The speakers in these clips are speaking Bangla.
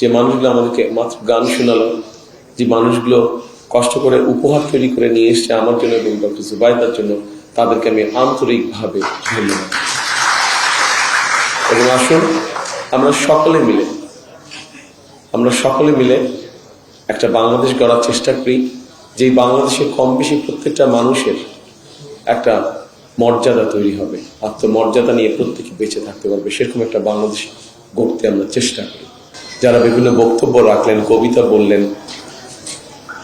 যে মানুষগুলো আমাদেরকে মাত্র গান শোনালো, যে মানুষগুলো কষ্ট করে উপহার তৈরি করে নিয়ে এসছে আমার জন্য এবং ডক্টর জুবাইদার জন্য, তাদেরকে আমি আন্তরিকভাবে ধন্যবাদ। এবং আসুন আমরা সকলে মিলে একটা বাংলাদেশ গড়ার চেষ্টা করি, যে বাংলাদেশে কম বেশি প্রত্যেকটা মানুষের একটা মর্যাদা তৈরি হবে, আত্মমর্যাদা নিয়ে প্রত্যেকে বেঁচে থাকতে পারবে, সেরকম একটা বাংলাদেশ গড়তে আমরা চেষ্টা করি। যারা বিভিন্ন বক্তব্য রাখলেন, কবিতা বললেন,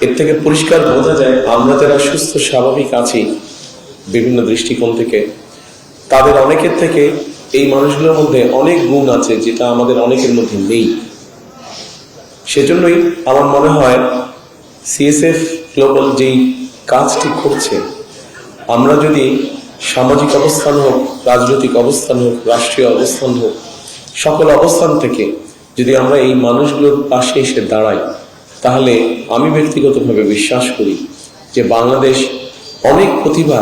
এর থেকে পরিষ্কার বোঝা যায় আমরা যারা সুস্থ স্বাভাবিক আছি বিভিন্ন দৃষ্টিকোণ থেকে, তাদের অনেকের থেকে এই মানুষগুলোর মধ্যে অনেক গুণ আছে যেটা আমাদের অনেকের মধ্যে নেই। সেজন্যই আমার মনে হয় সিএসএফ গ্লোবাল যেই কাজটি করছে, আমরা যদি সামাজিক অবস্থান হোক, রাজনৈতিক অবস্থান হোক, রাষ্ট্রীয় অবস্থান হোক, সকল অবস্থান থেকে যদি আমরা এই মানুষগুলোর পাশে এসে দাঁড়াই, তাহলে আমি ব্যক্তিগতভাবে বিশ্বাস করি যে বাংলাদেশ অনেক প্রতিভা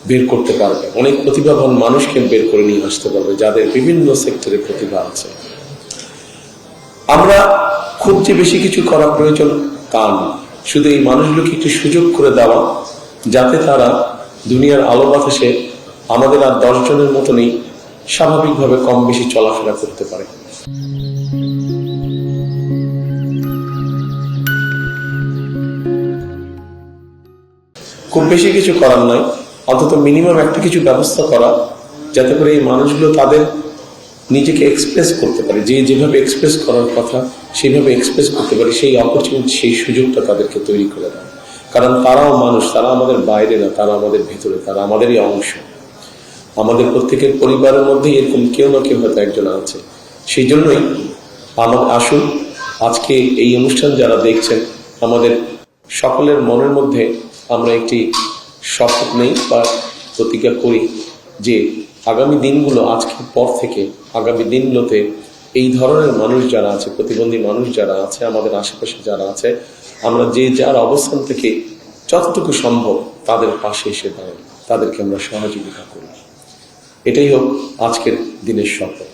বের করতে পারবে, অনেক প্রতিভাবান মানুষকে বের করে নিয়ে আসতে পারবে, যাদের বিভিন্ন সেক্টরে প্রতিভা আছে। আমরা খুব যে বেশি কিছু করা প্রয়োজন তা না, শুধু এই মানুষগুলোকে একটু সুযোগ করে দেওয়া, যাতে তারা দুনিয়ার আলো বাতাসে আমাদের আর 10 জনের মতনই স্বাভাবিকভাবে কম বেশি চলাফেরা করতে পারে। খুব বেশি কিছু করার নয়, অন্তত মিনিমাম একটা কিছু ব্যবস্থা করা, যাতে করে এই মানুষগুলো তাদের নিজেকে এক্সপ্রেস করতে পারে, যেভাবে এক্সপ্রেস করার কথা সেইভাবে এক্সপ্রেস করতে পারে, সেই অপরচুনিটি, সেই সুযোগটা তাদেরকে তৈরি করে দেয়। কারণ তারাও মানুষ, তারা আমাদের বাইরে না, তারা আমাদের ভেতরে, তারা আমাদেরই অংশ। আমাদের প্রত্যেকের পরিবারের মধ্যে এরকম কেউ না কেউ হয়তো একজন আছে। সেই জন্যই আসুন আজকে এই অনুষ্ঠান যারা দেখছেন, আমাদের সকলের মনের মধ্যে আমরা একটি শপথ নেই বা প্রতিজ্ঞা করি যে আগামী দিনগুলো, আজকের পর থেকে আগামী দিনগুলোতে এই ধরনের মানুষ যারা আছে, প্রতিবন্ধী মানুষ যারা আছে, আমাদের আশেপাশে যারা আছে, আমরা যে যার অবস্থান থেকে যতটুকু সম্ভব তাদের পাশে এসে দাঁড়াই, তাদেরকে আমরা সহযোগিতা করি। এটাই হোক আজকের দিনের শপথ।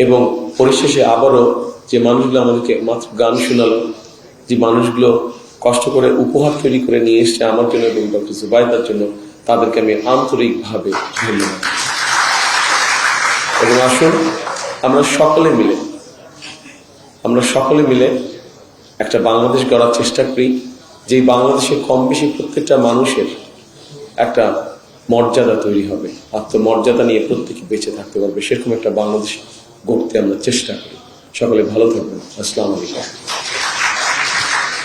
এবং পরিশেষে আবারও যে মানুষগুলো আমাদেরকে মাত্র গান শোনালো, যে মানুষগুলো কষ্ট করে উপহার তৈরি করে নিয়ে এসছে আমার জন্য এবং ডক্টর জুবাইদার জন্য, তাদেরকে আমি আন্তরিকভাবে ধন্যবাদ। এবং আসুন আমরা সকলে মিলে একটা বাংলাদেশ গড়ার চেষ্টা করি, যে বাংলাদেশে কম বেশি প্রত্যেকটা মানুষের একটা মর্যাদা তৈরি হবে, আত্মমর্যাদা নিয়ে প্রত্যেকে বেঁচে থাকতে পারবে, সেরকম একটা বাংলাদেশ গড়তে আমরা চেষ্টা করি। সকলে ভালো থাকবেন। আসসালামু আলাইকুম।